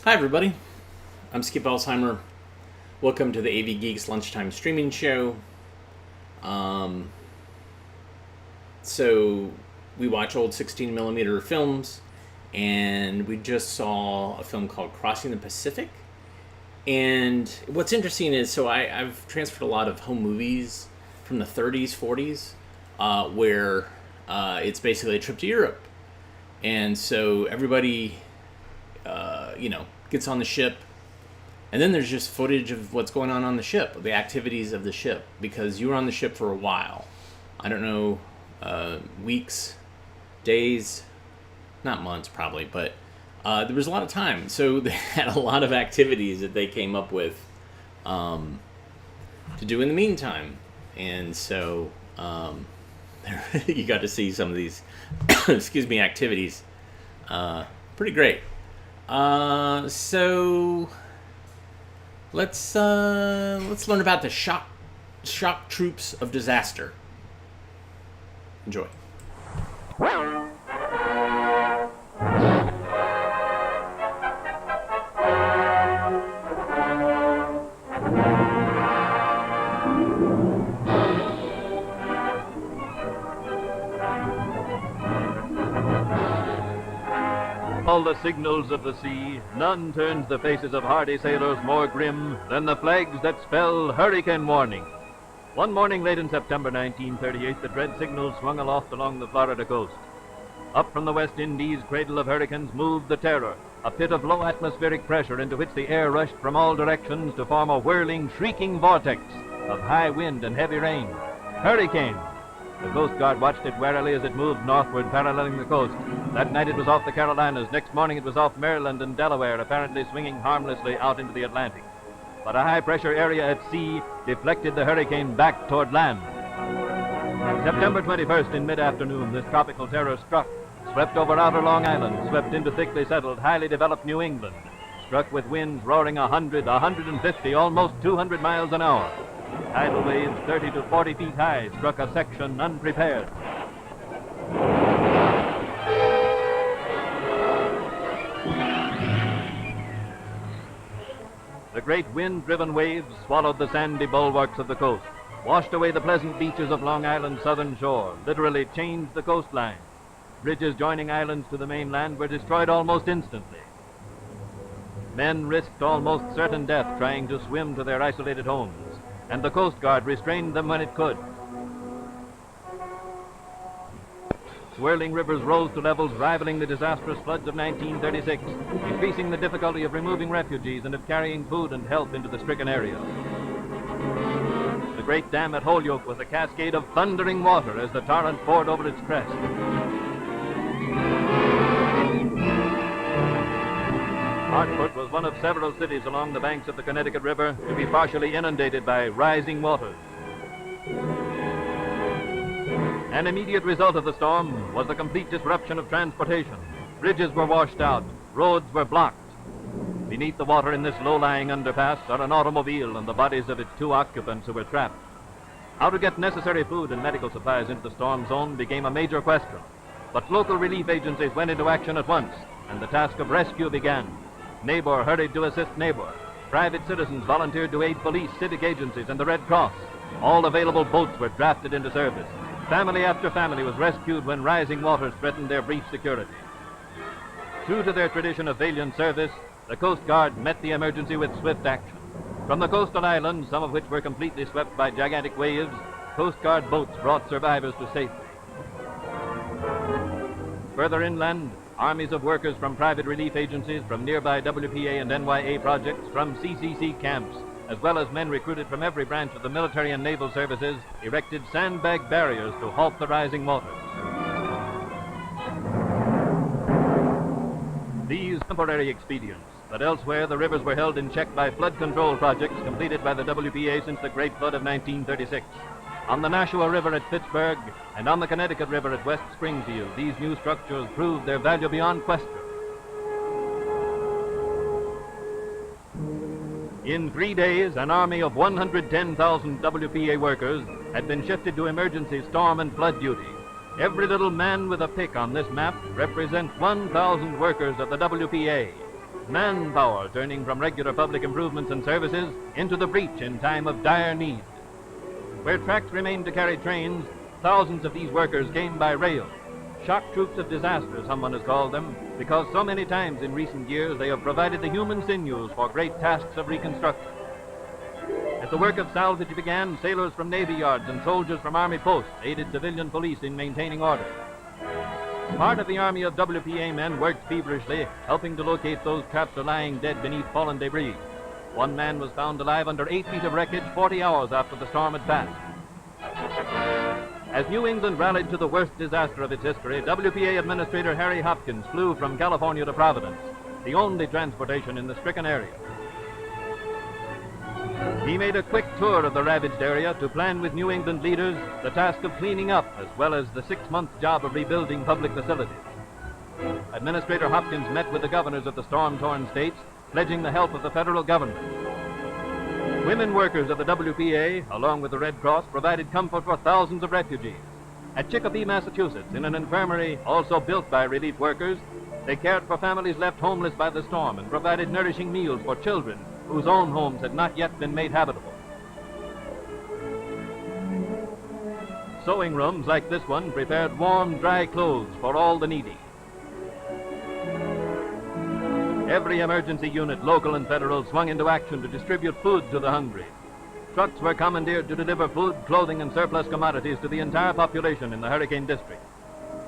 Hi, everybody. I'm Skip Alzheimer. Welcome to the AV Geeks Lunchtime Streaming Show. So, we watch old 16mm films, and we just saw a film called Crossing the Pacific. And what's interesting is, I've transferred a lot of home movies from the 30s, 40s, where it's basically a trip to Europe. And so everybody gets on the ship, and then there's just footage of what's going on the ship, the activities of the ship, because you were on the ship for a while. I don't know, weeks, days, not months probably, but there was a lot of time. So they had a lot of activities that they came up with to do in the meantime. And so you got to see some of these activities. Pretty great. So let's learn about the shock troops of disaster. Enjoy. All the signals of the sea, none turns the faces of hardy sailors more grim than the flags that spell hurricane warning. One morning late in September 1938, the dread signal swung aloft along the Florida coast. Up from the West Indies, cradle of hurricanes, moved the Terror, a pit of low atmospheric pressure into which the air rushed from all directions to form a whirling, shrieking vortex of high wind and heavy rain. Hurricane! The Coast Guard watched it warily as it moved northward, paralleling the coast. That night it was off the Carolinas. Next morning it was off Maryland and Delaware, apparently swinging harmlessly out into the Atlantic. But a high-pressure area at sea deflected the hurricane back toward land. September 21st, in mid-afternoon, this tropical terror struck, swept over outer Long Island, swept into thickly settled, highly developed New England, struck with winds roaring 100, 150, almost 200 miles an hour. Tidal waves 30 to 40 feet high struck a section unprepared. The great wind-driven waves swallowed the sandy bulwarks of the coast, washed away the pleasant beaches of Long Island's southern shore, literally changed the coastline. Bridges joining islands to the mainland were destroyed almost instantly. Men risked almost certain death trying to swim to their isolated homes, and the Coast Guard restrained them when it could. Swirling rivers rose to levels rivaling the disastrous floods of 1936, increasing the difficulty of removing refugees and of carrying food and help into the stricken area. The great dam at Holyoke was a cascade of thundering water as the torrent poured over its crest. Hartford was one of several cities along the banks of the Connecticut River to be partially inundated by rising waters. An immediate result of the storm was the complete disruption of transportation. Bridges were washed out, roads were blocked. Beneath the water in this low-lying underpass are an automobile and the bodies of its two occupants who were trapped. How to get necessary food and medical supplies into the storm zone became a major question. But local relief agencies went into action at once, and the task of rescue began. Neighbor hurried to assist neighbor. Private citizens volunteered to aid police, civic agencies, and the Red Cross. All available boats were drafted into service. Family after family was rescued when rising waters threatened their brief security. True to their tradition of valiant service, the Coast Guard met the emergency with swift action. From the coastal islands, some of which were completely swept by gigantic waves, Coast Guard boats brought survivors to safety. Further inland, armies of workers from private relief agencies, from nearby WPA and NYA projects, from CCC camps, as well as men recruited from every branch of the military and naval services, erected sandbag barriers to halt the rising waters. These temporary expedients, but elsewhere the rivers were held in check by flood control projects completed by the WPA since the Great Flood of 1936. On the Nashua River at Pittsburgh and on the Connecticut River at West Springfield, these new structures proved their value beyond question. In 3 days, an army of 110,000 WPA workers had been shifted to emergency storm and flood duty. Every little man with a pick on this map represents 1,000 workers of the WPA. manpower turning from regular public improvements and services into the breach in time of dire need. Where tracks remained to carry trains, thousands of these workers came by rail. Shock troops of disaster, someone has called them, because so many times in recent years they have provided the human sinews for great tasks of reconstruction. As the work of salvage began, sailors from Navy yards and soldiers from Army posts aided civilian police in maintaining order. Part of the army of WPA men worked feverishly, helping to locate those trapped or lying dead beneath fallen debris. One man was found alive under 8 feet of wreckage 40 hours after the storm had passed. As New England rallied to the worst disaster of its history, WPA Administrator Harry Hopkins flew from California to Providence, the only transportation in the stricken area. He made a quick tour of the ravaged area to plan with New England leaders the task of cleaning up as well as the 6-month job of rebuilding public facilities. Administrator Hopkins met with the governors of the storm-torn states, pledging the help of the federal government. Women workers of the WPA, along with the Red Cross, provided comfort for thousands of refugees. At Chicopee, Massachusetts, in an infirmary also built by relief workers, they cared for families left homeless by the storm and provided nourishing meals for children whose own homes had not yet been made habitable. Sewing rooms like this one prepared warm, dry clothes for all the needy. Every emergency unit, local and federal, swung into action to distribute food to the hungry. Trucks were commandeered to deliver food, clothing, and surplus commodities to the entire population in the hurricane district.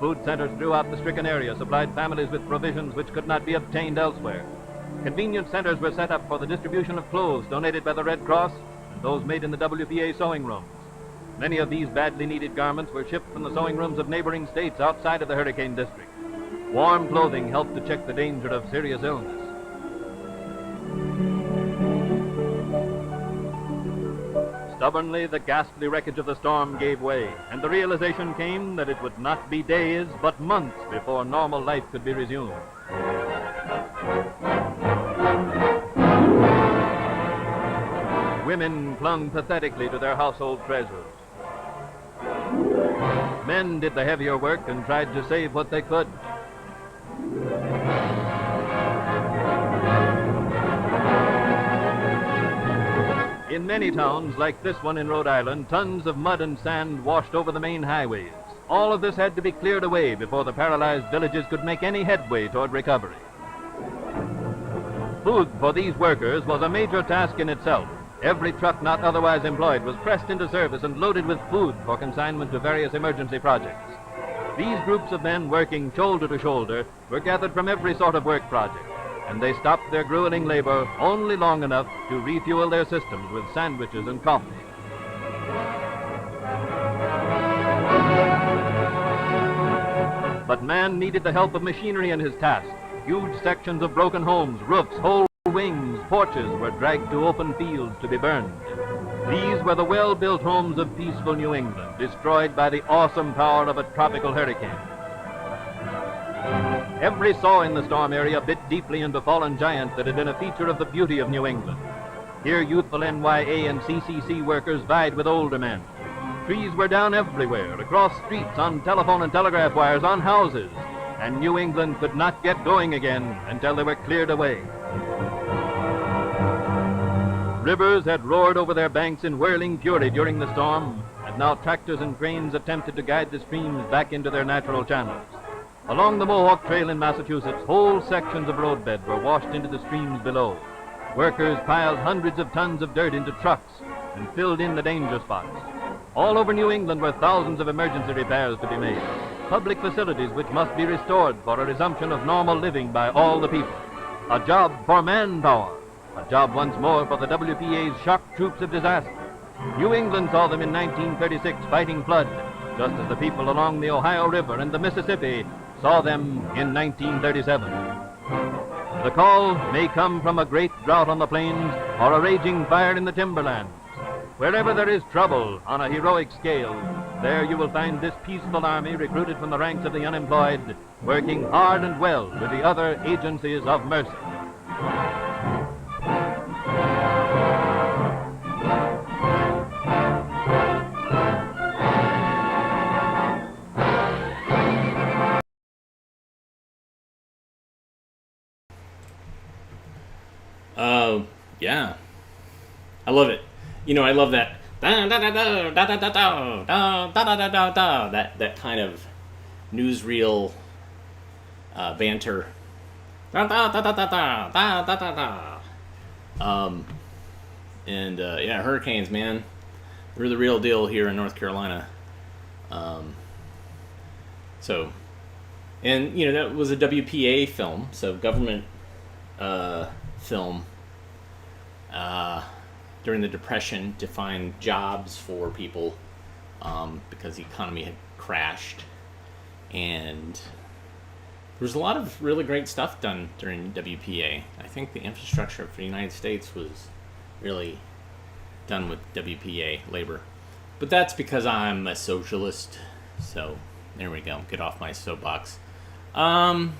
Food centers throughout the stricken area supplied families with provisions which could not be obtained elsewhere. Convenience centers were set up for the distribution of clothes donated by the Red Cross and those made in the WPA sewing rooms. Many of these badly needed garments were shipped from the sewing rooms of neighboring states outside of the hurricane district. Warm clothing helped to check the danger of serious illness. Stubbornly, the ghastly wreckage of the storm gave way, and the realization came that it would not be days, but months before normal life could be resumed. Women clung pathetically to their household treasures. Men did the heavier work and tried to save what they could. In many towns, like this one in Rhode Island, tons of mud and sand washed over the main highways. All of this had to be cleared away before the paralyzed villages could make any headway toward recovery. Food for these workers was a major task in itself. Every truck not otherwise employed was pressed into service and loaded with food for consignment to various emergency projects. These groups of men working shoulder to shoulder were gathered from every sort of work project, and they stopped their grueling labor only long enough to refuel their systems with sandwiches and coffee. But man needed the help of machinery in his task. Huge sections of broken homes, roofs, whole wings, porches were dragged to open fields to be burned. These were the well-built homes of peaceful New England, destroyed by the awesome power of a tropical hurricane. Every saw in the storm area bit deeply into fallen giants that had been a feature of the beauty of New England. Here youthful NYA and CCC workers vied with older men. Trees were down everywhere, across streets, on telephone and telegraph wires, on houses, and New England could not get going again until they were cleared away. Rivers had roared over their banks in whirling fury during the storm, and now tractors and cranes attempted to guide the streams back into their natural channels. Along the Mohawk Trail in Massachusetts, whole sections of roadbed were washed into the streams below. Workers piled hundreds of tons of dirt into trucks and filled in the danger spots. All over New England were thousands of emergency repairs to be made, public facilities which must be restored for a resumption of normal living by all the people. A job for manpower, a job once more for the WPA's shock troops of disaster. New England saw them in 1936 fighting flood, just as the people along the Ohio River and the Mississippi saw them in 1937. The call may come from a great drought on the plains or a raging fire in the timberlands. Wherever there is trouble on a heroic scale, there you will find this peaceful army recruited from the ranks of the unemployed, working hard and well with the other agencies of mercy. Oh, yeah. I love it. I love that. That kind of newsreel banter. Yeah, hurricanes, man. They're the real deal here in North Carolina. Um, so, and that was a WPA film, so government film during the Depression to find jobs for people because the economy had crashed, and there was a lot of really great stuff done during WPA. I think the infrastructure for the United States was really done with WPA labor. But that's because I'm a socialist. So, there we go. Get off my soapbox. Let's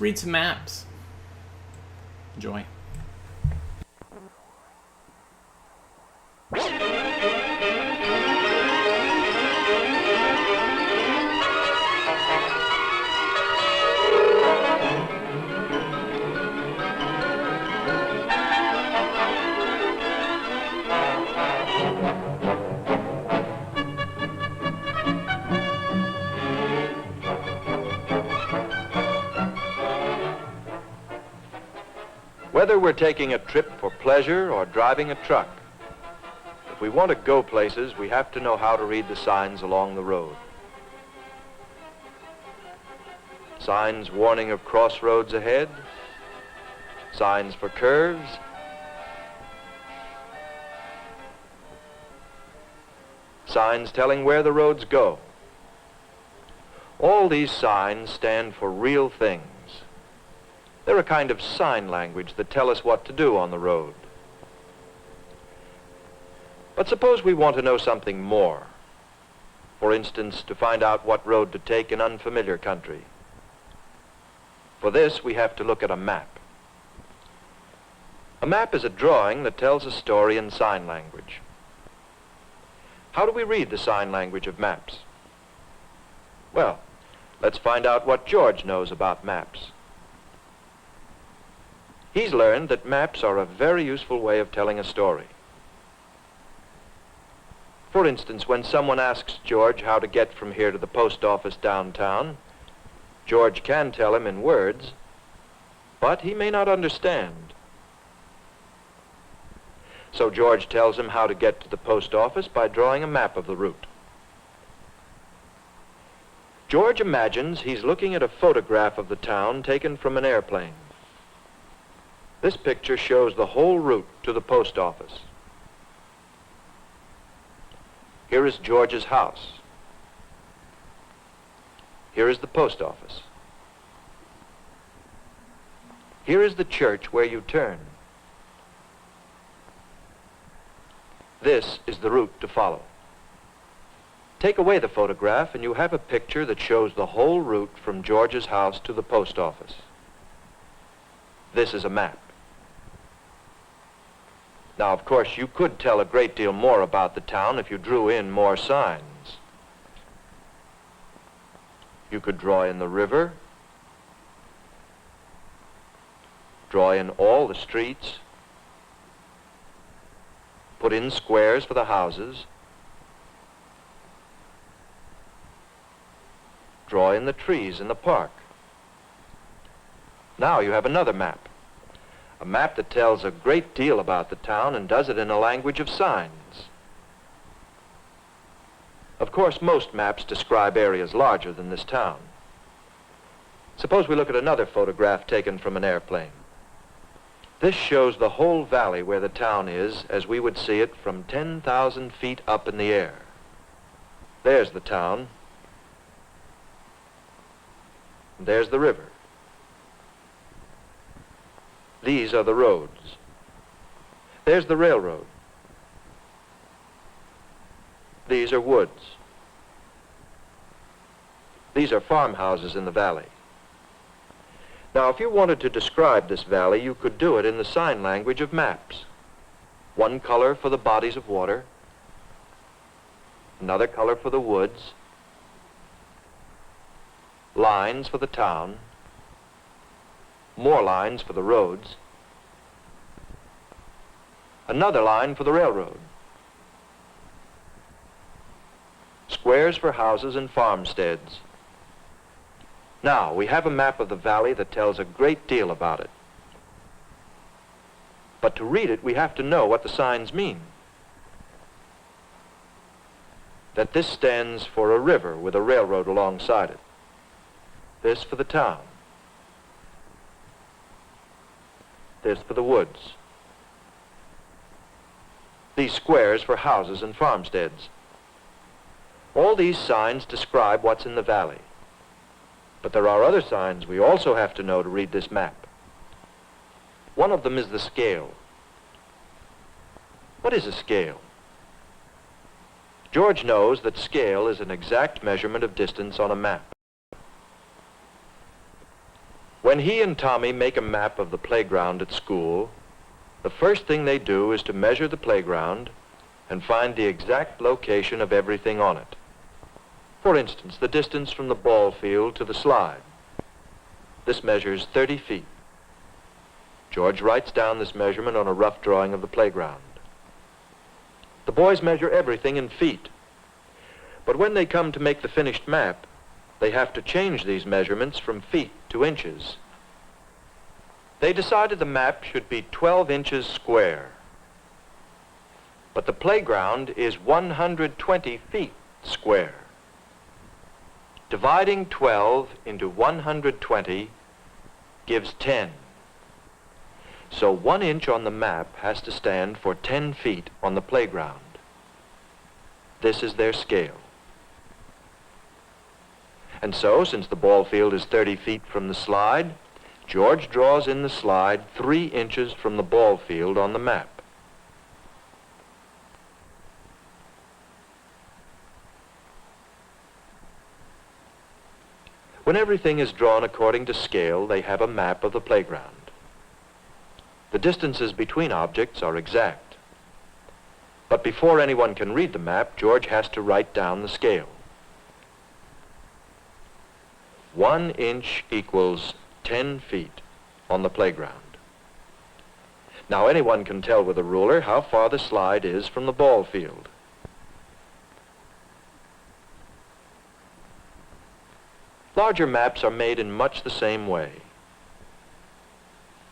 read some maps. Enjoy. Whether we're taking a trip for pleasure or driving a truck, if we want to go places, we have to know how to read the signs along the road. Signs warning of crossroads ahead, signs for curves, signs telling where the roads go. All these signs stand for real things. They're a kind of sign language that tell us what to do on the road. But suppose we want to know something more. For instance, to find out what road to take in unfamiliar country. For this, we have to look at a map. A map is a drawing that tells a story in sign language. How do we read the sign language of maps? Well, let's find out what George knows about maps. He's learned that maps are a very useful way of telling a story. For instance, when someone asks George how to get from here to the post office downtown, George can tell him in words, but he may not understand. So George tells him how to get to the post office by drawing a map of the route. George imagines he's looking at a photograph of the town taken from an airplane. This picture shows the whole route to the post office. Here is George's house. Here is the post office. Here is the church where you turn. This is the route to follow. Take away the photograph and you have a picture that shows the whole route from George's house to the post office. This is a map. Now, of course, you could tell a great deal more about the town if you drew in more signs. You could draw in the river, draw in all the streets, put in squares for the houses, draw in the trees in the park. Now you have another map. A map that tells a great deal about the town and does it in a language of signs. Of course, most maps describe areas larger than this town. Suppose we look at another photograph taken from an airplane. This shows the whole valley where the town is as we would see it from 10,000 feet up in the air. There's the town. And there's the river. These are the roads. There's the railroad. These are woods. These are farmhouses in the valley. Now, if you wanted to describe this valley, you could do it in the sign language of maps. One color for the bodies of water, another color for the woods, lines for the town, more lines for the roads, Another line for the railroad. Squares for houses and farmsteads. Now, we have a map of the valley that tells a great deal about it. But to read it, we have to know what the signs mean. That this stands for a river with a railroad alongside it. This for the town. This for the woods. These squares for houses and farmsteads. All these signs describe what's in the valley. But there are other signs we also have to know to read this map. One of them is the scale. What is a scale? George knows that scale is an exact measurement of distance on a map. When he and Tommy make a map of the playground at school, the first thing they do is to measure the playground and find the exact location of everything on it. For instance, the distance from the ball field to the slide. This measures 30 feet. George writes down this measurement on a rough drawing of the playground. The boys measure everything in feet. But when they come to make the finished map, they have to change these measurements from feet to inches. They decided the map should be 12 inches square. But the playground is 120 feet square. Dividing 12 into 120 gives 10. So 1 inch on the map has to stand for 10 feet on the playground. This is their scale. And so, since the ball field is 30 feet from the slide, George draws in the slide 3 inches from the ball field on the map. When everything is drawn according to scale, they have a map of the playground. The distances between objects are exact. But before anyone can read the map, George has to write down the scale. 1 inch equals 10 feet on the playground. Now anyone can tell with a ruler how far the slide is from the ball field. Larger maps are made in much the same way.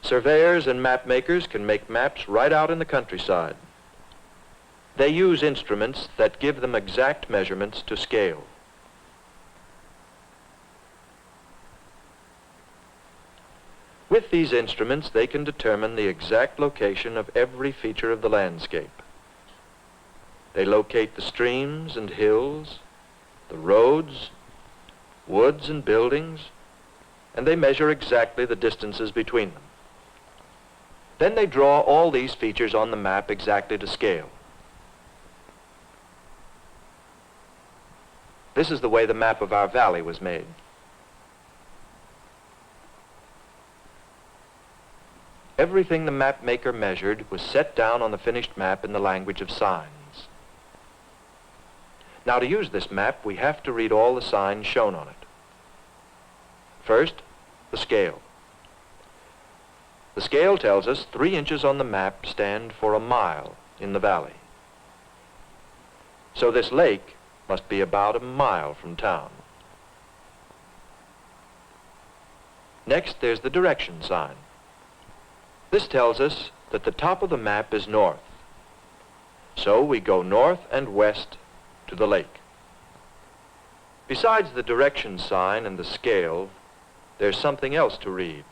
Surveyors and map makers can make maps right out in the countryside. They use instruments that give them exact measurements to scale. With these instruments, they can determine the exact location of every feature of the landscape. They locate the streams and hills, the roads, woods and buildings, and they measure exactly the distances between them. Then they draw all these features on the map exactly to scale. This is the way the map of our valley was made. Everything the map maker measured was set down on the finished map in the language of signs. Now, to use this map, we have to read all the signs shown on it. First, the scale. The scale tells us 3 inches on the map stand for a mile in the valley. So this lake must be about a mile from town. Next, there's the direction sign. This tells us that the top of the map is north. So we go north and west to the lake. Besides the direction sign and the scale, there's something else to read.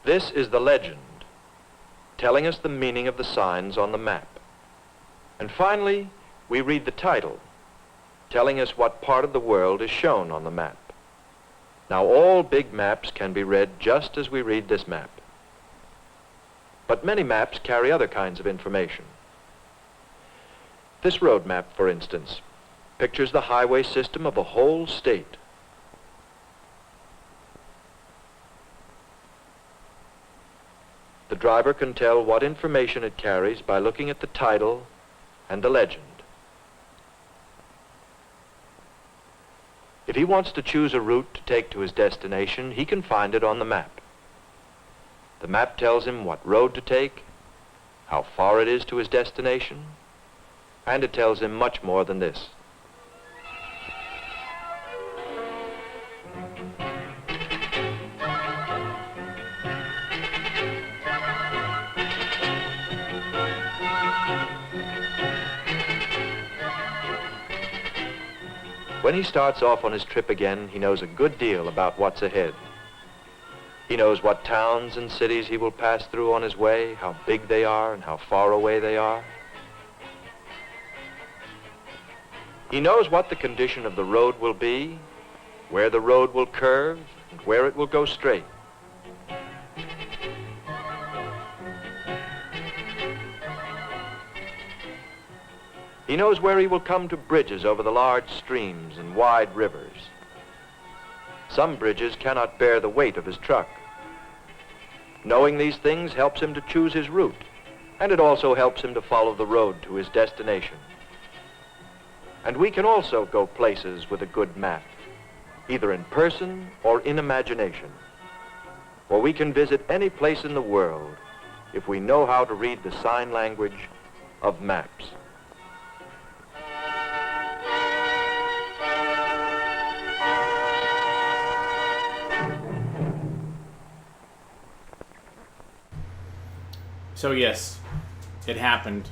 This is the legend, telling us the meaning of the signs on the map. And finally, we read the title, telling us what part of the world is shown on the map. Now, all big maps can be read just as we read this map. But many maps carry other kinds of information. This road map, for instance, pictures the highway system of a whole state. The driver can tell what information it carries by looking at the title and the legend. If he wants to choose a route to take to his destination, he can find it on the map. The map tells him what road to take, how far it is to his destination, and it tells him much more than this. When he starts off on his trip again, he knows a good deal about what's ahead. He knows what towns and cities he will pass through on his way, how big they are and how far away they are. He knows what the condition of the road will be, where the road will curve, and where it will go straight. He knows where he will come to bridges over the large streams and wide rivers. Some bridges cannot bear the weight of his truck. Knowing these things helps him to choose his route, and it also helps him to follow the road to his destination. And we can also go places with a good map, either in person or in imagination. For we can visit any place in the world if we know how to read the sign language of maps. So yes, it happened.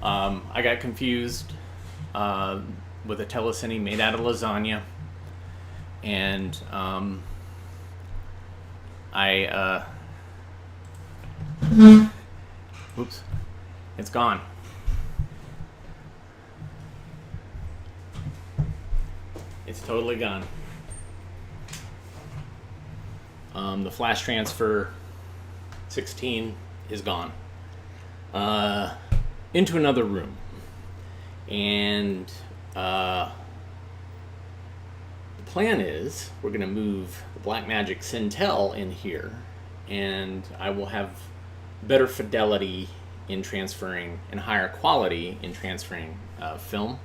I got confused with a telecine made out of lasagna, and oops, it's gone. It's totally gone. The flash transfer 16 is gone into another room, and the plan is we're going to move the Blackmagic Cintel in here, and I will have better fidelity in transferring and higher quality in transferring film,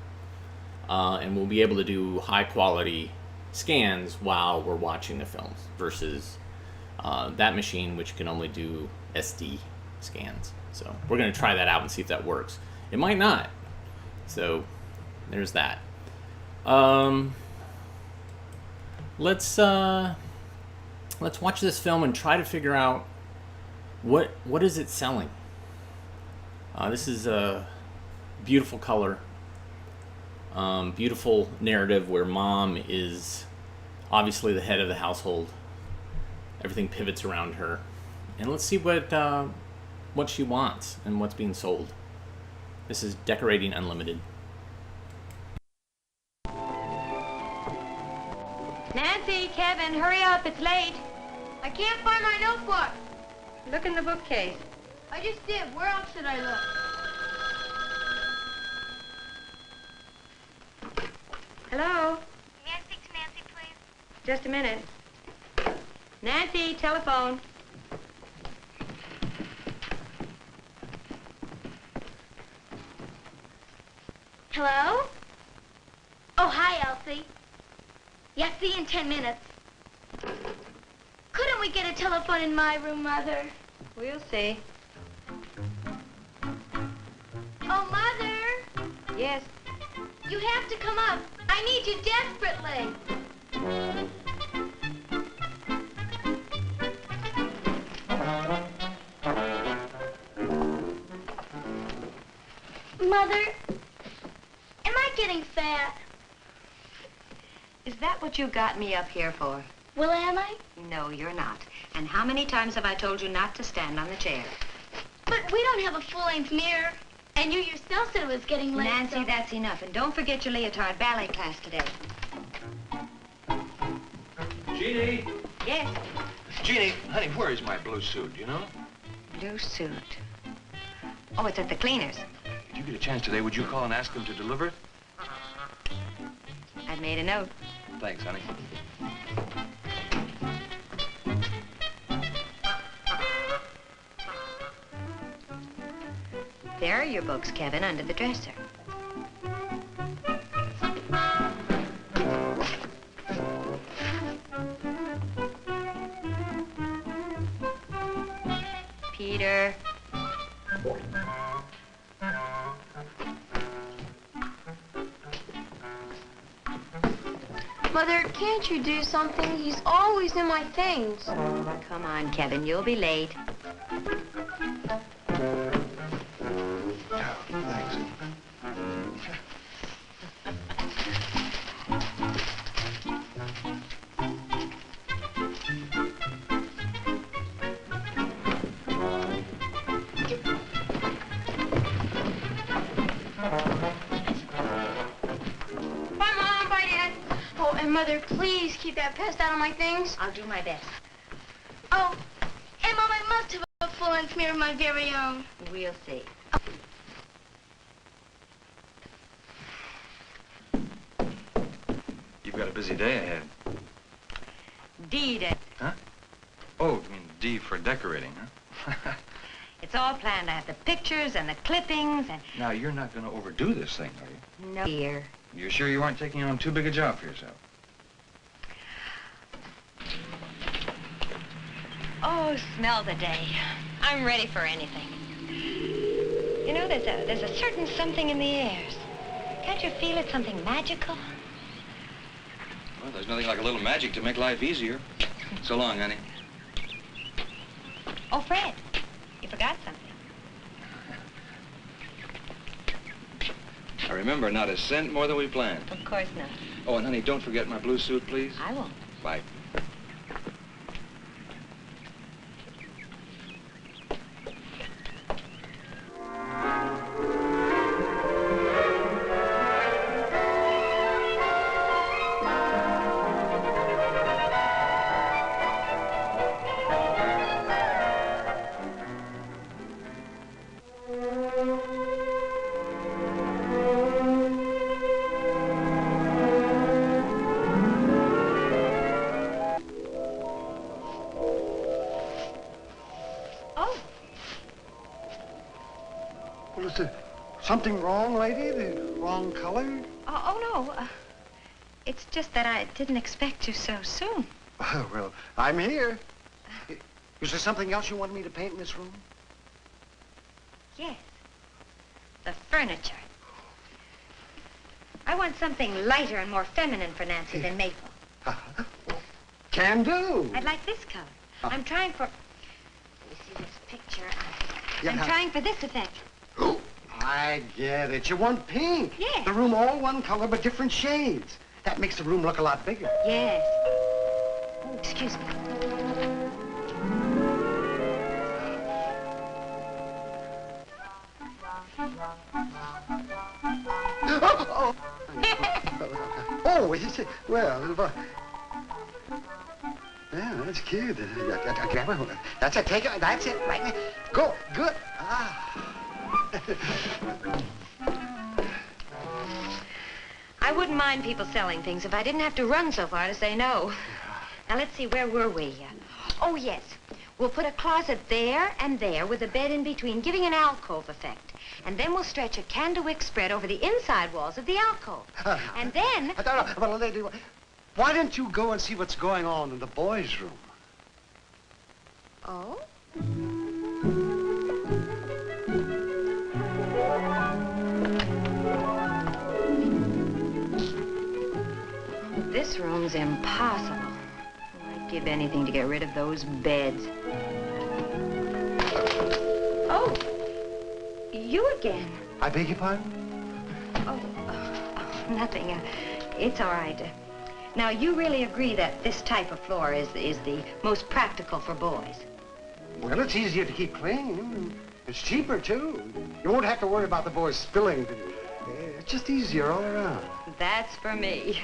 and we'll be able to do high quality scans while we're watching the films versus that machine, which can only do SD scans. So we're going to try that out and see if that works. It might not. So there's that. Let's watch this film and try to figure out what is it selling. This is a beautiful color, beautiful narrative where mom is obviously the head of the household. Everything pivots around her, and let's see what she wants and what's being sold. This is Decorating Unlimited. Nancy, Kevin, hurry up, it's late. I can't find my notebook. Look in the bookcase. I just did. Where else should I look? Hello? May I speak to Nancy, please? Just a minute. Nancy, telephone. Hello? Oh, hi, Elsie. Yeah, see you in 10 minutes. Couldn't we get a telephone in my room, Mother? We'll see. Oh, Mother! Yes. You have to come up. I need you desperately. Mother, am I getting fat? Is that what you got me up here for? Well, am I? No, you're not. And how many times have I told you not to stand on the chair? But we don't have a full-length mirror. And you yourself said it was getting late. Nancy, that's enough. And don't forget your leotard ballet class today. Jeannie! Yes. Jeannie, honey, where is my blue suit, you know? Blue suit. Oh, it's at the cleaners. If you get a chance today, would you call and ask them to deliver it? I've made a note. Thanks, honey. There are your books, Kevin, under the dresser. Peter. Mother, can't you do something? He's always in my things. Come on, Kevin, you'll be late. Thanks. Bye, Mom. Bye, Dad. Oh, and Mother, please keep that pest out of my things. I'll do my best. Oh, and Mom, I must have a full-length mirror of my very own. We'll see. You've got a busy day ahead. Deed. Huh? Oh, you mean D for decorating, huh? It's all planned. I have the pictures and the clippings and... Now, you're not going to overdo this thing, are you? No, dear. You're sure you aren't taking on too big a job for yourself? Oh, smell the day. I'm ready for anything. You know, there's a certain something in the airs. Can't you feel it? Something magical? Well, there's nothing like a little magic to make life easier. So long, honey. Oh, Fred, you forgot something. I remember, not a cent more than we planned. Of course not. Oh, and honey, don't forget my blue suit, please. I won't. Bye. Oh, Well, is there something wrong, lady? The wrong color? no. It's just that I didn't expect you so soon. Well, I'm here. Is there something else you wanted me to paint in this room? Yes. The furniture. I want something lighter and more feminine for Nancy than maple. Can do. I'd like this color. I'm trying for... You see this picture? Yeah, I'm trying for this effect. Oh, I get it. You want pink. Yes. The room all one color, but different shades. That makes the room look a lot bigger. Yes. Oh, excuse me. Oh, oh, is it? Well, yeah, that's cute. That's it. Take it. That's it. Right there. Go. Good. I wouldn't mind people selling things if I didn't have to run so far to say no. Now, let's see, where were we? Oh, yes. We'll put a closet there and there with a bed in between, giving an alcove effect. And then we'll stretch a candlewick spread over the inside walls of the alcove. And then... Well, lady, why don't you go and see what's going on in the boys' room? Oh? This room's impossible. I'd give anything to get rid of those beds. Oh, you again. I beg your pardon? Oh, nothing. It's all right. Now, you really agree that this type of floor is the most practical for boys? Well, it's easier to keep clean. It's cheaper, too. You won't have to worry about the boys spilling. It's just easier all around. That's for me.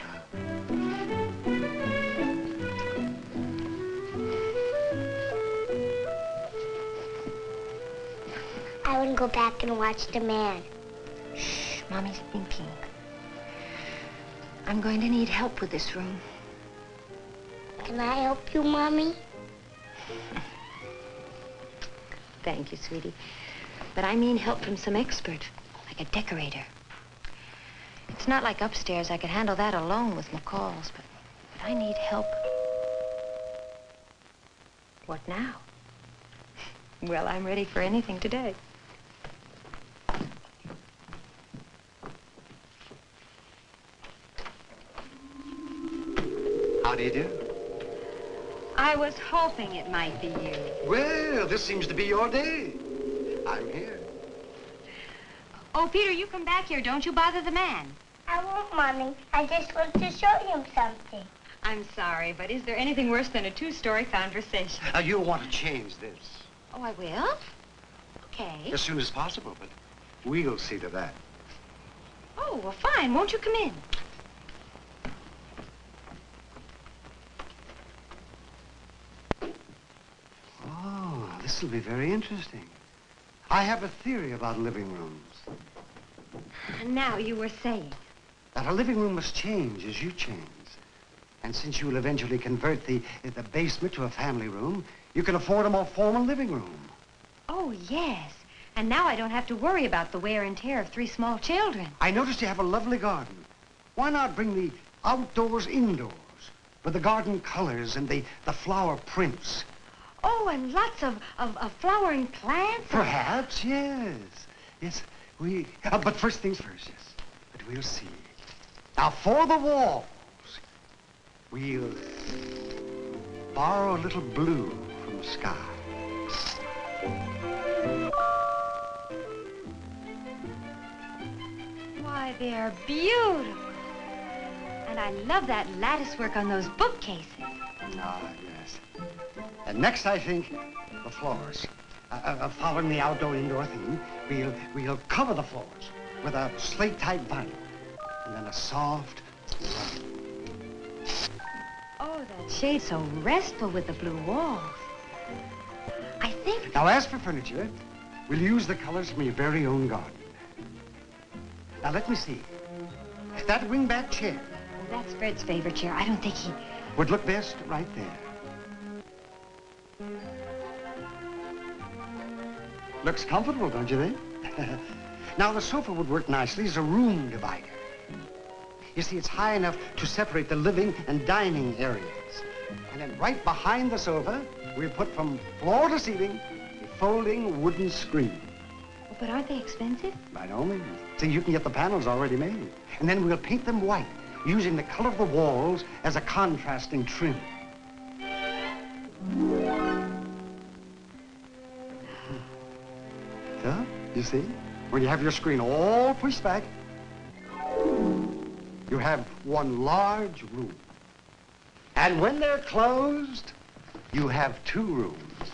I want to go back and watch the man. Shh, Mommy's thinking. I'm going to need help with this room. Can I help you, Mommy? Thank you, sweetie. But I mean help from some expert, like a decorator. It's not like upstairs. I could handle that alone with McCall's, but I need help. What now? Well, I'm ready for anything today. do you do? I was hoping it might be you. Well, this seems to be your day. I'm here. Oh, Peter, you come back here. Don't you bother the man. I won't, Mommy. I just want to show him something. I'm sorry, but is there anything worse than a two-story conversation? You'll want to change this. Oh, I will? Okay. As soon as possible, but we'll see to that. Oh, well, fine. Won't you come in? Oh, this will be very interesting. I have a theory about living rooms. Now, you were saying. That a living room must change as you change. And since you will eventually convert the basement to a family room, you can afford a more formal living room. Oh, yes. And now I don't have to worry about the wear and tear of 3 small children. I noticed you have a lovely garden. Why not bring the outdoors indoors with the garden colors and the flower prints? Oh, and lots of flowering plants. Perhaps, yes. Yes, but first things first, yes. But we'll see. Now, for the walls, we'll borrow a little blue from the sky. Why, they're beautiful. And I love that lattice work on those bookcases. Ah, yes. And next, I think, the floors. Following the outdoor-indoor theme, we'll cover the floors with a slate-type vinyl. And then a soft Oh, that shade's so restful with the blue walls. I think... Now, as for furniture, we'll use the colors from your very own garden. Now, let me see. That wingback chair Oh, that's Fred's favorite chair. I don't think he... would look best right there. Looks comfortable, don't you think? Now, the sofa would work nicely as a room divider. You see, it's high enough to separate the living and dining areas. And then right behind the sofa, we'll put from floor to ceiling a folding wooden screen. Oh, but aren't they expensive? By no means. See, you can get the panels already made. And then we'll paint them white, using the color of the walls as a contrasting trim. So, you see, when you have your screen all pushed back, you have one large room. And when they're closed, you have 2 rooms.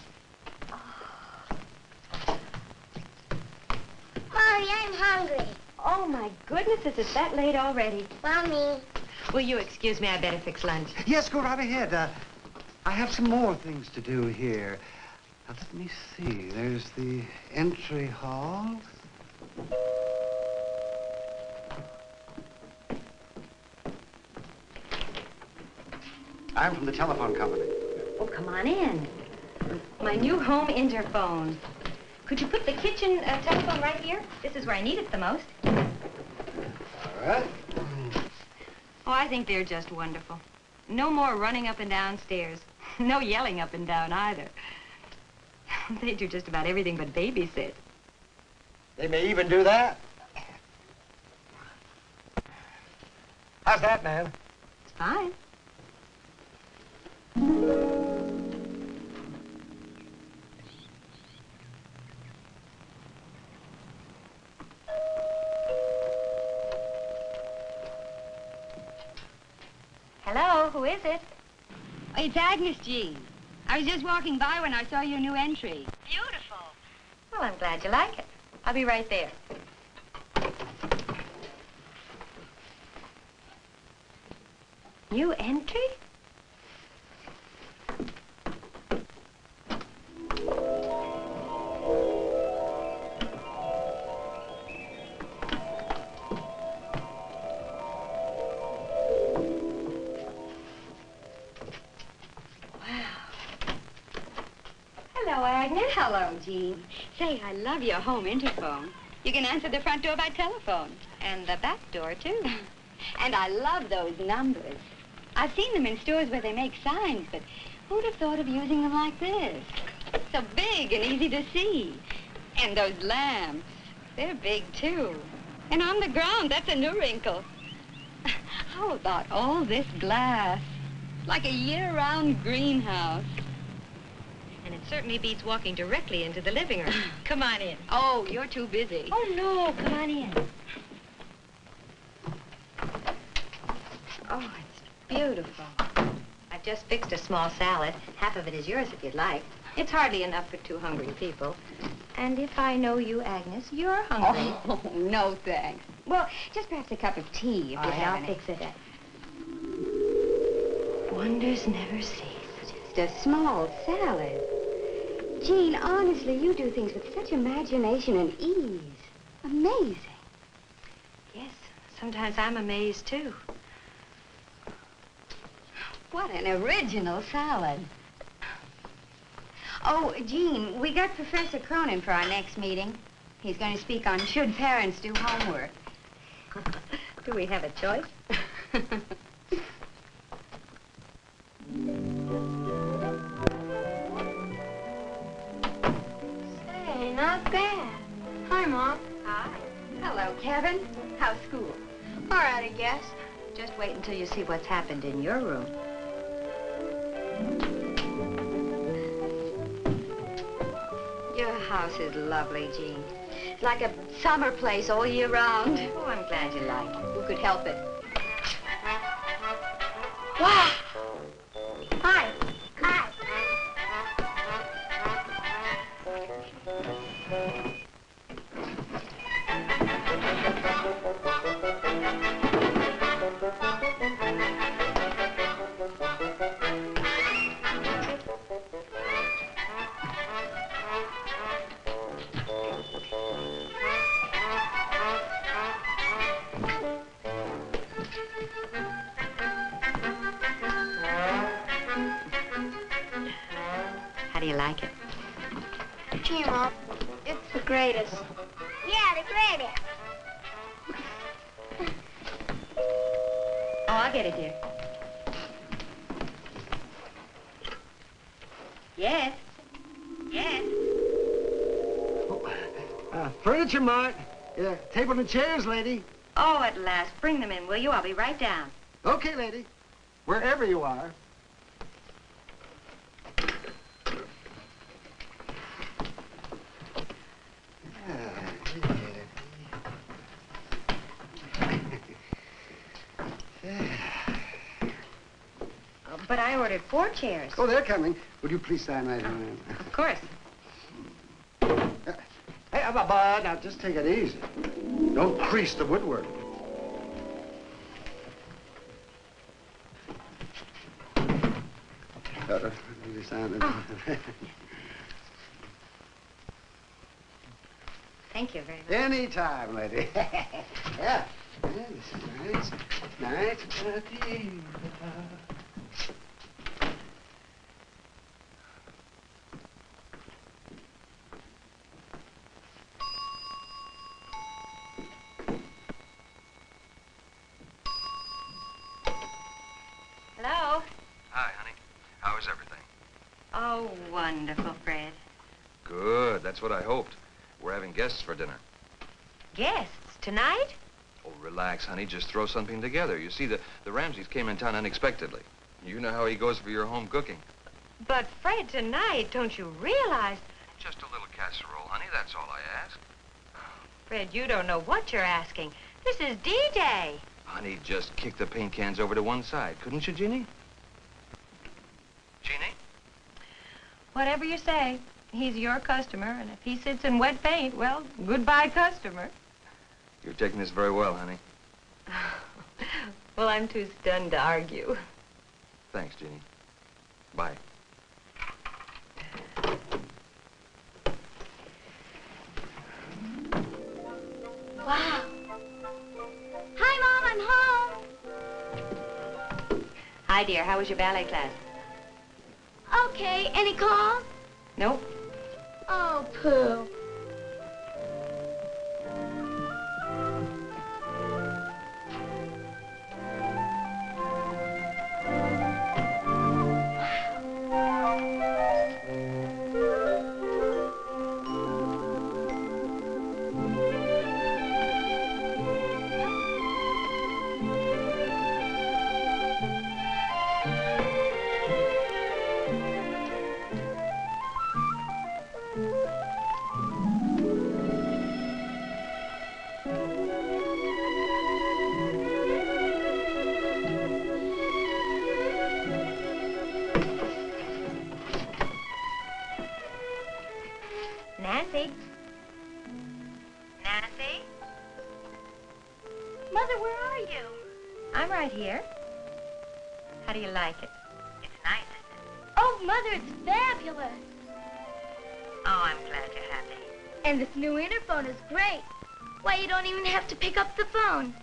Mommy, I'm hungry. Oh, my goodness, is it that late already? Mommy. Will you excuse me? I better fix lunch. Yes, go right ahead. I have some more things to do here. Now, let me see. There's the entry hall. I'm from the telephone company. Oh, come on in. My new home interphone. Could you put the kitchen telephone right here? This is where I need it the most. All right. Oh, I think they're just wonderful. No more running up and down stairs. No yelling up and down either. They do just about everything but babysit. They may even do that. How's that, man? It's fine. Hello, who is it? It's Agnes, Jean. I was just walking by when I saw your new entry. Beautiful. Well, I'm glad you like it. I'll be right there. New entry? Hello, Agnes. Hello, Jean. Say, I love your home interphone. You can answer the front door by telephone. And the back door, too. And I love those numbers. I've seen them in stores where they make signs, but who'd have thought of using them like this? So big and easy to see. And those lamps, they're big, too. And on the ground, that's a new wrinkle. How about all this glass? Like a year-round greenhouse. And it certainly beats walking directly into the living room. Come on in. Oh, you're too busy. Oh, no, come on in. Oh, it's beautiful. I've just fixed a small salad. Half of it is yours if you'd like. It's hardly enough for 2 hungry people. And if I know you, Agnes, you're hungry. Oh, no thanks. Well, just perhaps a cup of tea if you right, have I'll any. fix it. Wonders never cease. Just a small salad. Jean, honestly, you do things with such imagination and ease. Amazing. Yes, sometimes I'm amazed, too. What an original salad. Oh, Jean, we got Professor Cronin for our next meeting. He's going to speak on should parents do homework. Do we have a choice? Hey, not bad. Hi, Mom. Hi. Hello, Kevin. How's school? All right, I guess. Just wait until you see what's happened in your room. Your house is lovely, Jean. It's like a summer place all year round. Oh, I'm glad you like it. Who could help it? Wow. Hi. Hi. How do you like it? Gee, Mom, it's the greatest. Yeah, the greatest. Oh, I'll get it, dear. Yes. Yes. Furniture Mart. Table and chairs, lady. Oh, at last. Bring them in, will you? I'll be right down. Okay, lady. Wherever you are. But I ordered 4 chairs. Oh, they're coming. Would you please sign right on? Of course. Hey, Bud, now just take it easy. Don't crease the woodwork. You sign it. Oh. Thank you very much. Anytime, lady. Yeah. This is nice. Nice. Hello? Hi, honey. How is everything? Oh, wonderful, Fred. Good. That's what I hoped. We're having guests for dinner. Guests? Tonight? Oh, relax, honey. Just throw something together. You see, the Ramseys came in town unexpectedly. You know how he goes for your home cooking. But, Fred, tonight, don't you realize... Just a little casserole, honey. That's all I ask. Fred, you don't know what you're asking. This is D-Day. Honey, just kick the paint cans over to one side. Couldn't you, Jeannie? Jeannie? Whatever you say. He's your customer, and if he sits in wet paint, well, goodbye, customer. You're taking this very well, honey. Well, I'm too stunned to argue. Thanks, Jeannie. Bye. Wow. Hi, Mom, I'm home. Hi, dear. How was your ballet class? Okay, any calls? Nope. Oh, pooh. Nancy? Mother, where are you? I'm right here. How do you like it? It's nice, isn't it? Oh, Mother, it's fabulous. Oh, I'm glad you're happy. And this new interphone is great. Why, you don't even have to pick up the phone.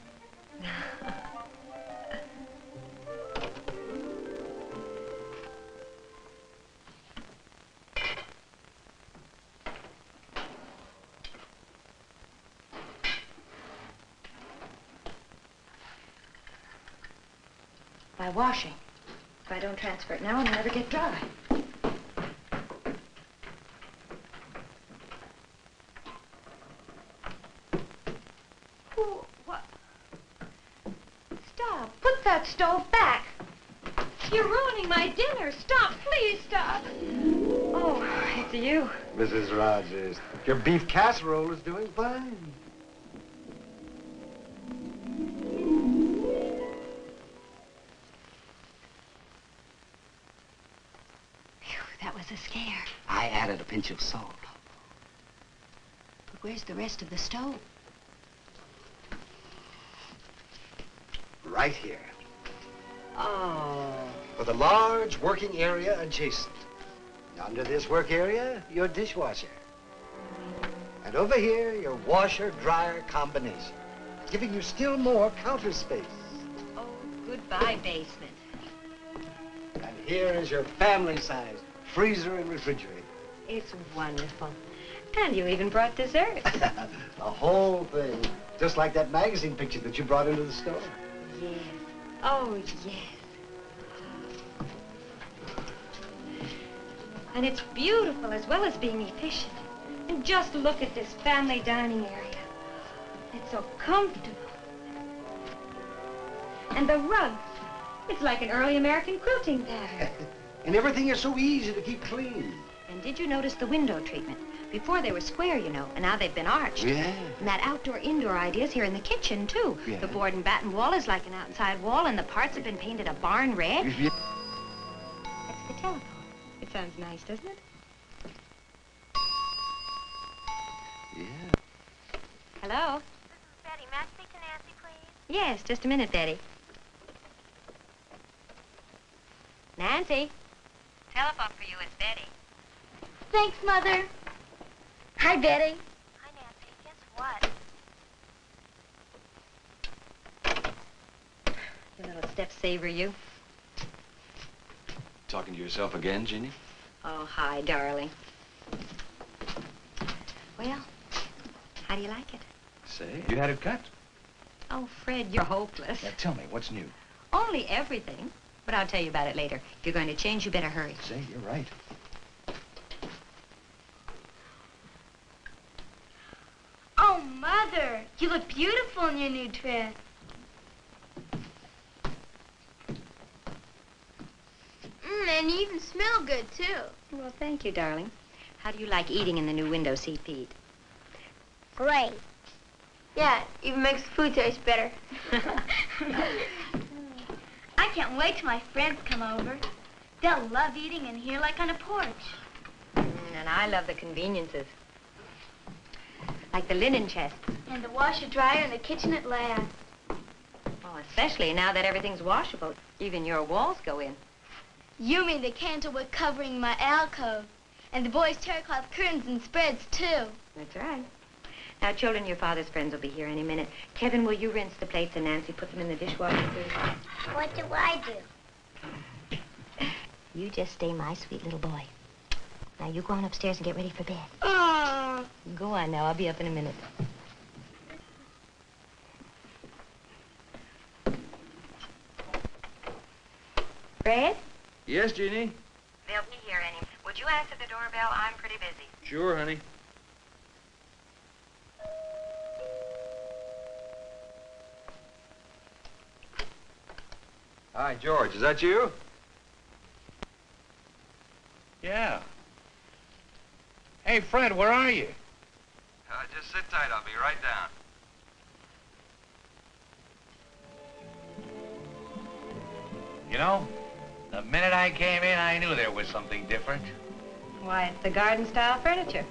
By washing. If I don't transfer it now, it'll never get dry. Oh, what? Stop. Put that stove back. You're ruining my dinner. Stop. Please stop. Oh, it's you. Mrs. Rogers, your beef casserole is doing fine. That was a scare. I added a pinch of salt. But where's the rest of the stove? Right here. Oh. With a large working area adjacent. Under this work area, your dishwasher. And over here, your washer-dryer combination, giving you still more counter space. Oh, goodbye, basement. And here is your family size freezer and refrigerator. It's wonderful. And you even brought dessert. The whole thing. Just like that magazine picture that you brought into the store. Yes. Oh, yes. And it's beautiful as well as being efficient. And just look at this family dining area. It's so comfortable. And the rug. It's like an early American quilting pattern. And everything is so easy to keep clean. And did you notice the window treatment? Before they were square, you know, and now they've been arched. Yeah. And that outdoor-indoor idea's here in the kitchen, too. Yeah. The board and batten wall is like an outside wall, and the parts have been painted a barn red. Yeah. That's the telephone. It sounds nice, doesn't it? Yeah. Hello? This is Betty. May I speak to Nancy, please? Yes, just a minute, Betty. Nancy? Telephone for you, it's Betty. Thanks, Mother. Hi, Betty. Hi, Nancy. Guess what? You little step saver, you. Talking to yourself again, Jeannie? Oh, hi, darling. Well, how do you like it? Say, you had it cut. Oh, Fred, you're hopeless. Now tell me, what's new? Only everything. But I'll tell you about it later. If you're going to change, you better hurry. Say, you're right. Oh, Mother, you look beautiful in your new dress. And you even smell good, too. Well, thank you, darling. How do you like eating in the new window seat, Pete? Great. Yeah, it even makes the food taste better. I can't wait till my friends come over. They'll love eating in here like on a porch. And I love the conveniences. Like the linen chest. And the washer-dryer in the kitchen at last. Oh, especially now that everything's washable. Even your walls go in. You mean the candlewood covering my alcove. And the boys' terracloth curtains and spreads, too. That's right. Now, children, your father's friends will be here any minute. Kevin, will you rinse the plates and Nancy put them in the dishwasher, please? What do I do? You just stay my sweet little boy. Now, you go on upstairs and get ready for bed. Oh. Go on now. I'll be up in a minute. Fred? Yes, Jeannie? They'll be here any minute. Would you answer the doorbell? I'm pretty busy. Sure, honey. Hi, George. Is that you? Yeah. Hey, Fred, where are you? Just sit tight. I'll be right down. You know, the minute I came in, I knew there was something different. Why, it's the garden-style furniture.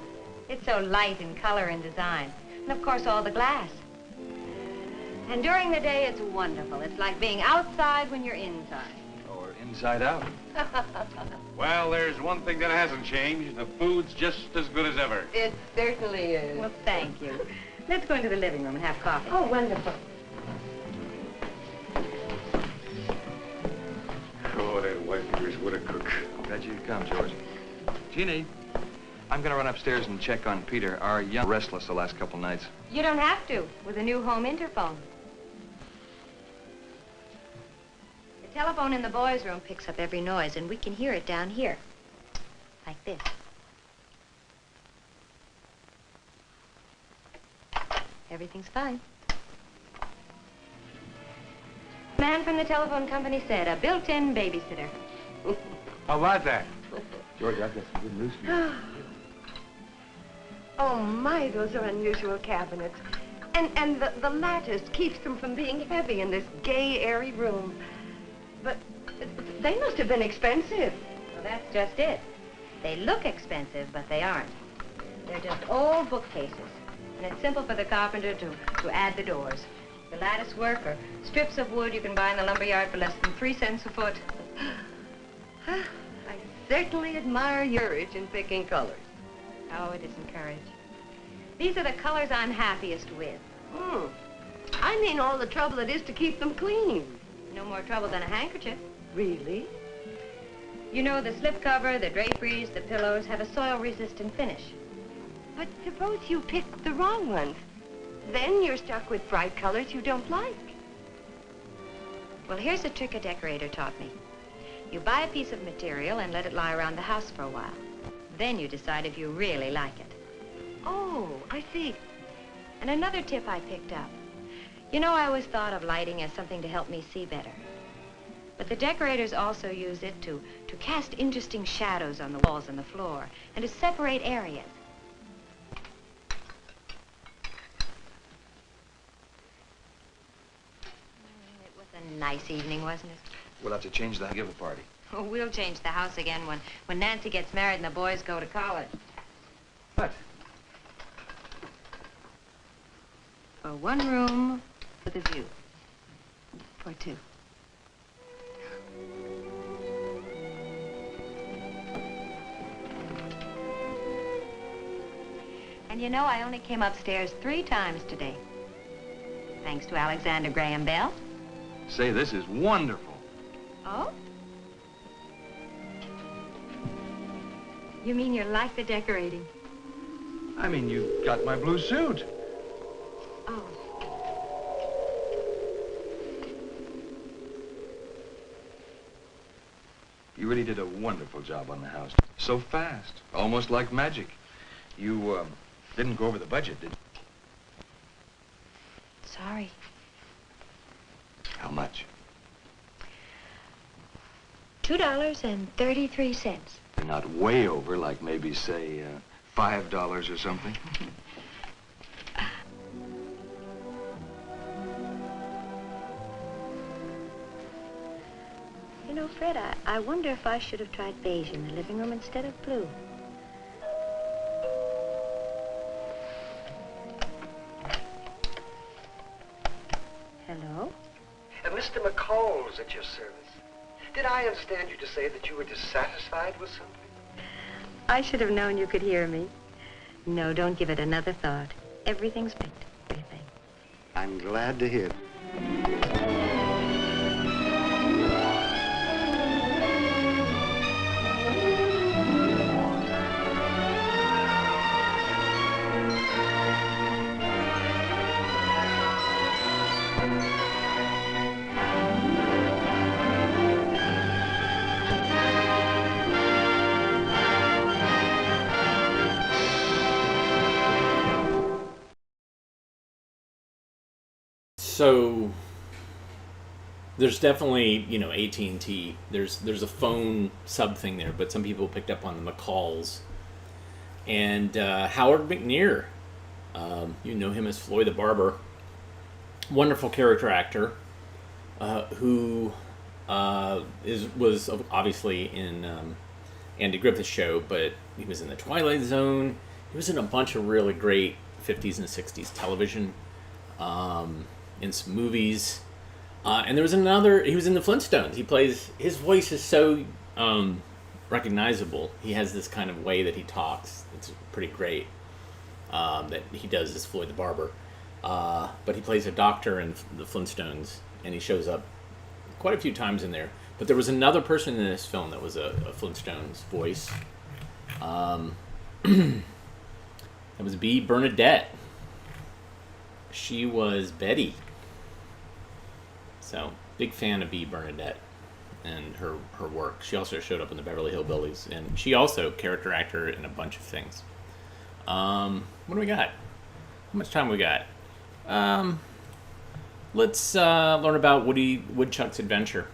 It's so light in color and design. And of course, all the glass. And during the day, it's wonderful. It's like being outside when you're inside. Or inside out. Well, there's one thing that hasn't changed. The food's just as good as ever. It certainly is. Well, thank you. Let's go into the living room and have coffee. Oh, wonderful. Oh, that wife of yours, what a cook. Glad you could come, George. Jeannie, I'm going to run upstairs and check on Peter. Our young restless the last couple nights. You don't have to, with a new home interphone. The telephone in the boys' room picks up every noise, and we can hear it down here. Like this. Everything's fine. The man from the telephone company said, a built-in babysitter. How about that? George, I've got some good news for you. Oh, my, those are unusual cabinets. And the lattice keeps them from being heavy in this gay, airy room. But they must have been expensive. Well, that's just it. They look expensive, but they aren't. They're just old bookcases. And it's simple for the carpenter to add the doors. The lattice work or strips of wood you can buy in the lumber yard for less than 3 cents a foot. I certainly admire your courage in picking colors. Oh, it isn't courage. These are the colors I'm happiest with. I mean all the trouble it is to keep them clean. No more trouble than a handkerchief. Really? You know, the slipcover, the draperies, the pillows have a soil-resistant finish. But suppose you pick the wrong ones. Then you're stuck with bright colors you don't like. Well, here's a trick a decorator taught me. You buy a piece of material and let it lie around the house for a while. Then you decide if you really like it. Oh, I see. And another tip I picked up. You know, I always thought of lighting as something to help me see better. But the decorators also use it to cast interesting shadows on the walls and the floor, and to separate areas. It was a nice evening, wasn't it? We'll have to change the give a party. Oh, we'll change the house again when Nancy gets married and the boys go to college. What? For one room with a view. For two. And you know, I only came upstairs 3 times today. Thanks to Alexander Graham Bell. Say, this is wonderful. Oh? You mean you like the decorating? I mean, you got my blue suit. Oh. You really did a wonderful job on the house. So fast, almost like magic. You, didn't go over the budget, did you? Sorry. How much? $2.33. You're not way over, like maybe, say, $5 or something? You know, Fred, I wonder if I should have tried beige in the living room instead of blue. Hello? Mr. McCall's at your service. Did I understand you to say that you were dissatisfied with something? I should have known you could hear me. No, don't give it another thought. Everything's picked. Everything. I'm glad to hear it. So there's definitely, you know, AT&T. There's a phone sub thing there, but some people picked up on the McCalls. And Howard McNear, you know him as Floyd the Barber, wonderful character actor, who was obviously in Andy Griffith's show, but he was in The Twilight Zone. He was in a bunch of really great 50s and 60s television, in some movies. And there was another, he was in the Flintstones. His voice is so recognizable. He has this kind of way that he talks. It's pretty great that he does as Floyd the Barber. But he plays a doctor in the Flintstones, and he shows up quite a few times in there. But there was another person in this film that was a Flintstones voice. That was B. Bernadette. She was Betty. So, big fan of B. Bernadette and her work. She also showed up in the Beverly Hillbillies, and she also character actor in a bunch of things. What do we got? How much time we got? Let's learn about Woodchuck's adventure.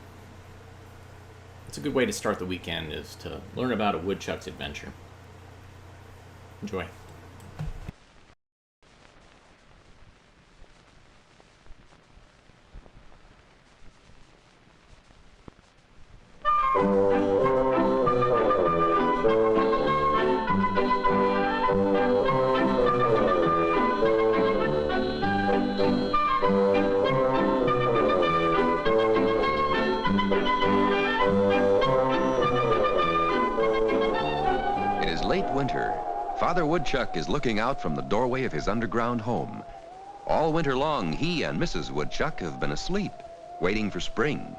It's a good way to start the weekend, is to learn about a Woodchuck's adventure. Enjoy. Father Woodchuck is looking out from the doorway of his underground home. All winter long, he and Mrs. Woodchuck have been asleep, waiting for spring.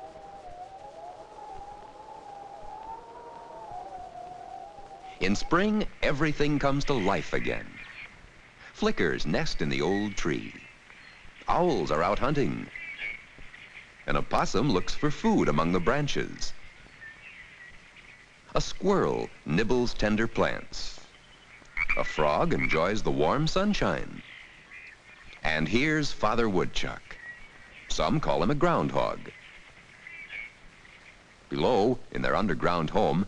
In spring, everything comes to life again. Flickers nest in the old tree. Owls are out hunting. An opossum looks for food among the branches. A squirrel nibbles tender plants. A frog enjoys the warm sunshine. And here's Father Woodchuck. Some call him a groundhog. Below, in their underground home,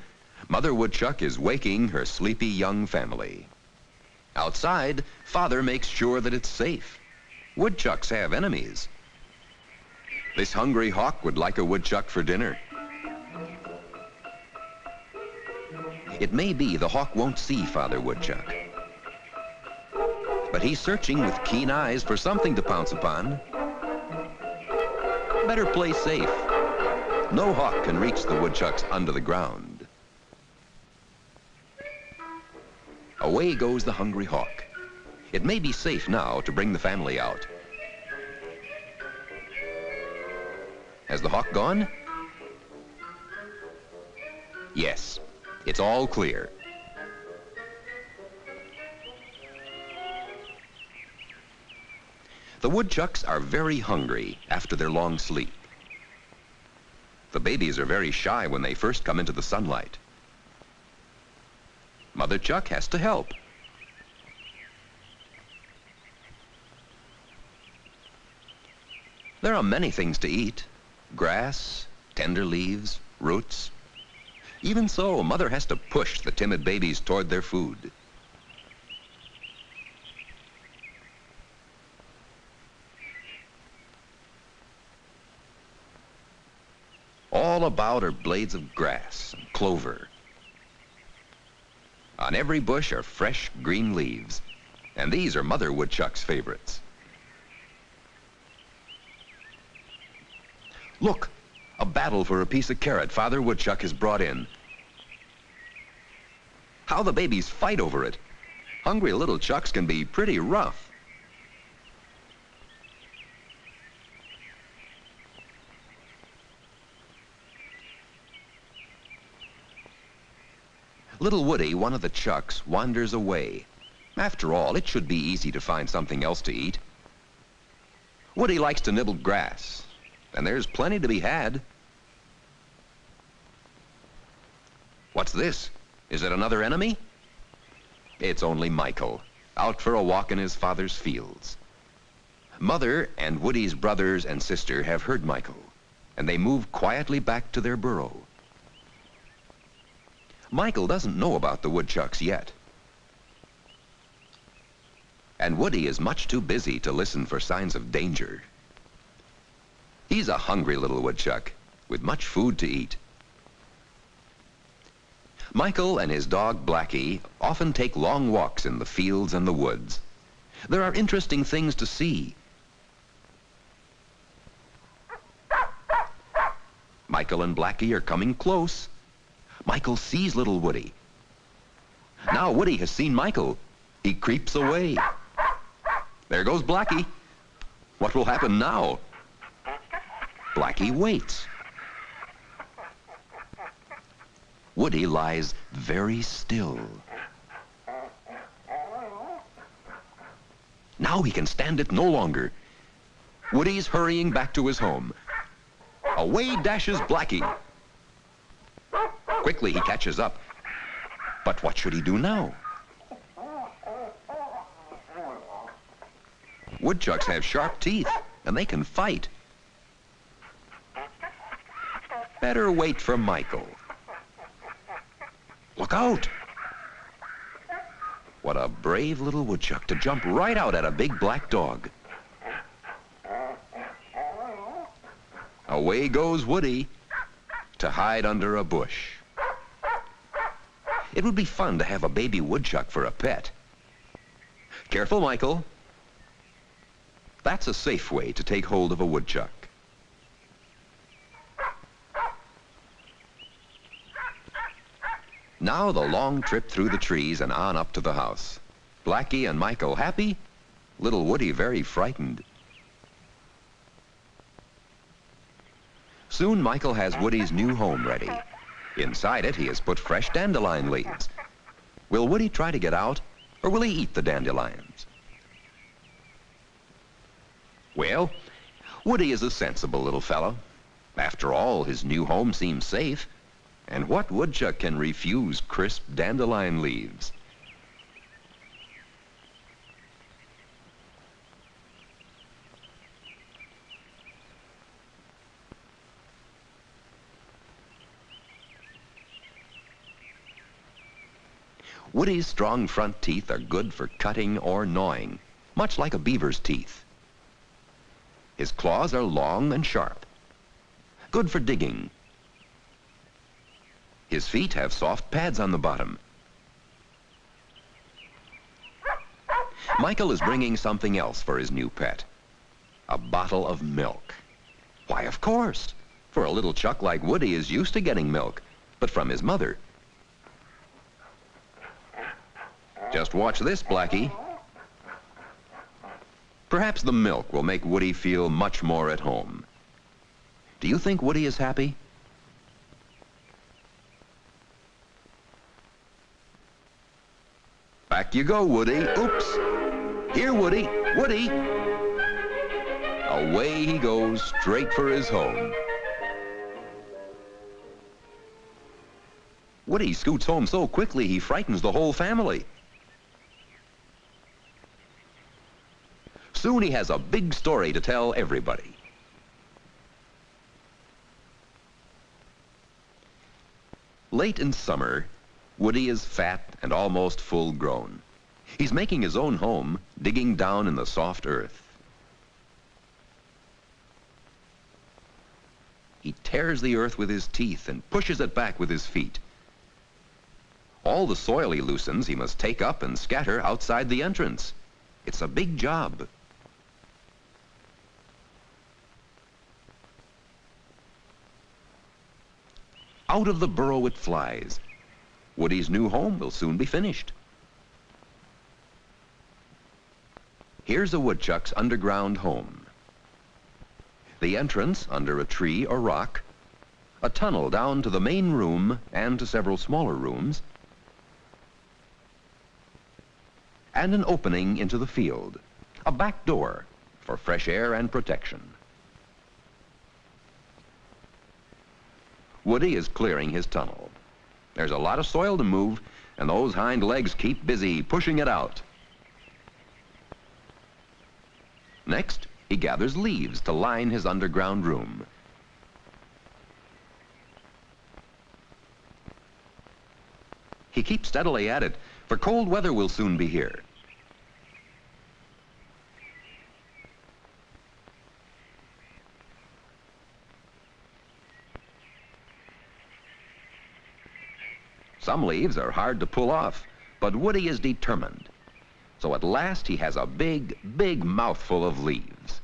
Mother Woodchuck is waking her sleepy young family. Outside, Father makes sure that it's safe. Woodchucks have enemies. This hungry hawk would like a woodchuck for dinner. It may be the hawk won't see Father Woodchuck, but he's searching with keen eyes for something to pounce upon. Better play safe. No hawk can reach the woodchucks under the ground. Away goes the hungry hawk. It may be safe now to bring the family out. Has the hawk gone? Yes. It's all clear. The woodchucks are very hungry after their long sleep. The babies are very shy when they first come into the sunlight. Mother Chuck has to help. There are many things to eat. Grass, tender leaves, roots. Even so, Mother has to push the timid babies toward their food. All about are blades of grass and clover. On every bush are fresh green leaves, and these are Mother Woodchuck's favorites. Look! A battle for a piece of carrot Father Woodchuck has brought in. How the babies fight over it. Hungry little chucks can be pretty rough. Little Woody, one of the chucks, wanders away. After all, it should be easy to find something else to eat. Woody likes to nibble grass, and there's plenty to be had. What's this? Is it another enemy? It's only Michael, out for a walk in his father's fields. Mother and Woody's brothers and sister have heard Michael, and they move quietly back to their burrow. Michael doesn't know about the woodchucks yet. And Woody is much too busy to listen for signs of danger. He's a hungry little woodchuck with much food to eat. Michael and his dog Blackie often take long walks in the fields and the woods. There are interesting things to see. Michael and Blackie are coming close. Michael sees little Woody. Now Woody has seen Michael. He creeps away. There goes Blackie. What will happen now? Blackie waits. Woody lies very still. Now he can stand it no longer. Woody's hurrying back to his home. Away dashes Blackie. Quickly he catches up. But what should he do now? Woodchucks have sharp teeth, and they can fight. Better wait for Michael. Look out! What a brave little woodchuck to jump right out at a big black dog. Away goes Woody to hide under a bush. It would be fun to have a baby woodchuck for a pet. Careful, Michael. That's a safe way to take hold of a woodchuck. Now the long trip through the trees and on up to the house. Blackie and Michael happy, little Woody very frightened. Soon Michael has Woody's new home ready. Inside it he has put fresh dandelion leaves. Will Woody try to get out, or will he eat the dandelions? Well, Woody is a sensible little fellow. After all, his new home seems safe. And what woodchuck can refuse crisp dandelion leaves? Woody's strong front teeth are good for cutting or gnawing, much like a beaver's teeth. His claws are long and sharp, good for digging. His feet have soft pads on the bottom. Michael is bringing something else for his new pet. A bottle of milk. Why, of course, for a little chuck like Woody is used to getting milk, but from his mother. Just watch this, Blackie. Perhaps the milk will make Woody feel much more at home. Do you think Woody is happy? Back you go, Woody. Oops. Here, Woody. Woody. Away he goes, straight for his home. Woody scoots home so quickly he frightens the whole family. Soon he has a big story to tell everybody. Late in summer, Woody is fat and almost full grown. He's making his own home, digging down in the soft earth. He tears the earth with his teeth and pushes it back with his feet. All the soil he loosens, he must take up and scatter outside the entrance. It's a big job. Out of the burrow it flies. Woody's new home will soon be finished. Here's a woodchuck's underground home. The entrance under a tree or rock, a tunnel down to the main room and to several smaller rooms, and an opening into the field, a back door for fresh air and protection. Woody is clearing his tunnel. There's a lot of soil to move, and those hind legs keep busy pushing it out. Next, he gathers leaves to line his underground room. He keeps steadily at it, for cold weather will soon be here. Some leaves are hard to pull off, but Woody is determined. So at last he has a big, big mouthful of leaves.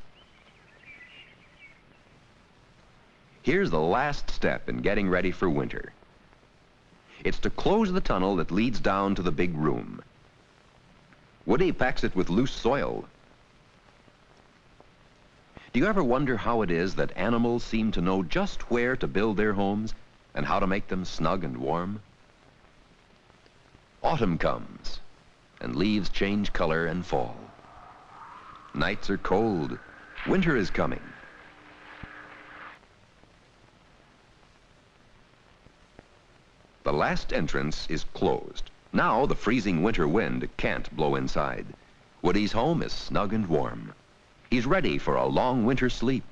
Here's the last step in getting ready for winter. It's to close the tunnel that leads down to the big room. Woody packs it with loose soil. Do you ever wonder how it is that animals seem to know just where to build their homes and how to make them snug and warm? Autumn comes, and leaves change color and fall. Nights are cold. Winter is coming. The last entrance is closed. Now the freezing winter wind can't blow inside. Woody's home is snug and warm. He's ready for a long winter sleep.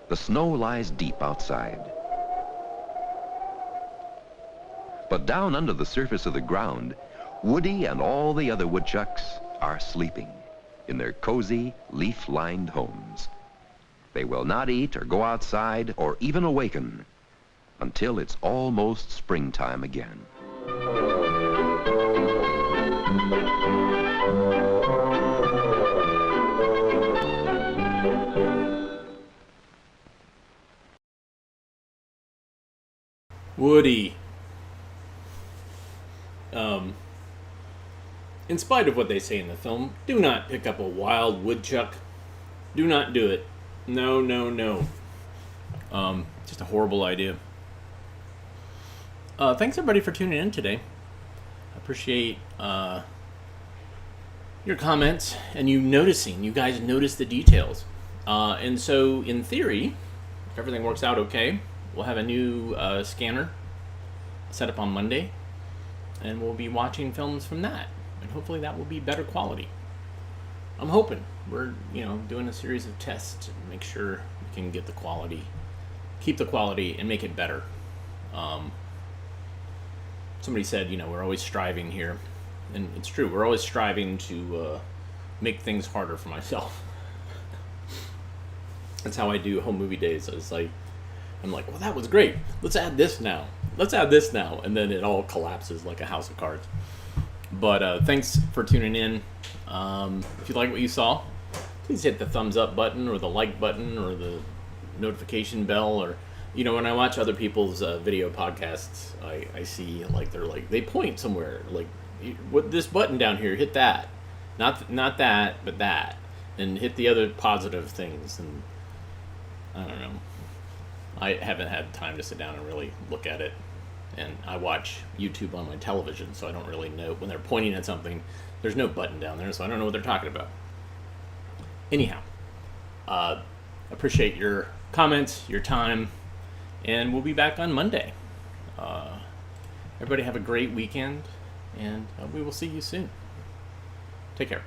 The snow lies deep outside. But down under the surface of the ground, Woody and all the other woodchucks are sleeping in their cozy, leaf-lined homes. They will not eat or go outside or even awaken until it's almost springtime again. Woody. In spite of what they say in the film, do not pick up a wild woodchuck. Do not do it. No, no, no. Just a horrible idea. Thanks everybody for tuning in today. I appreciate your comments and you guys notice the details. And so in theory, if everything works out okay, we'll have a new scanner set up on Monday, and we'll be watching films from that. And hopefully that will be better quality. I'm hoping. We're, doing a series of tests to make sure we can get the quality, keep the quality, and make it better. Somebody said, we're always striving here. And it's true. We're always striving to make things harder for myself. That's how I do home movie days. I'm like, well, that was great. Let's add this now. And then it all collapses like a house of cards. But thanks for tuning in. If you like what you saw, please hit the thumbs up button or the like button or the notification bell. Or, when I watch other people's video podcasts, I see they point somewhere. Like, what this button down here, hit that. Not that, but that. And hit the other positive things. And I don't know. I haven't had time to sit down and really look at it. And I watch YouTube on my television, so I don't really know. When they're pointing at something, there's no button down there, so I don't know what they're talking about. Anyhow, appreciate your comments, your time, and we'll be back on Monday. Everybody have a great weekend, and we will see you soon. Take care.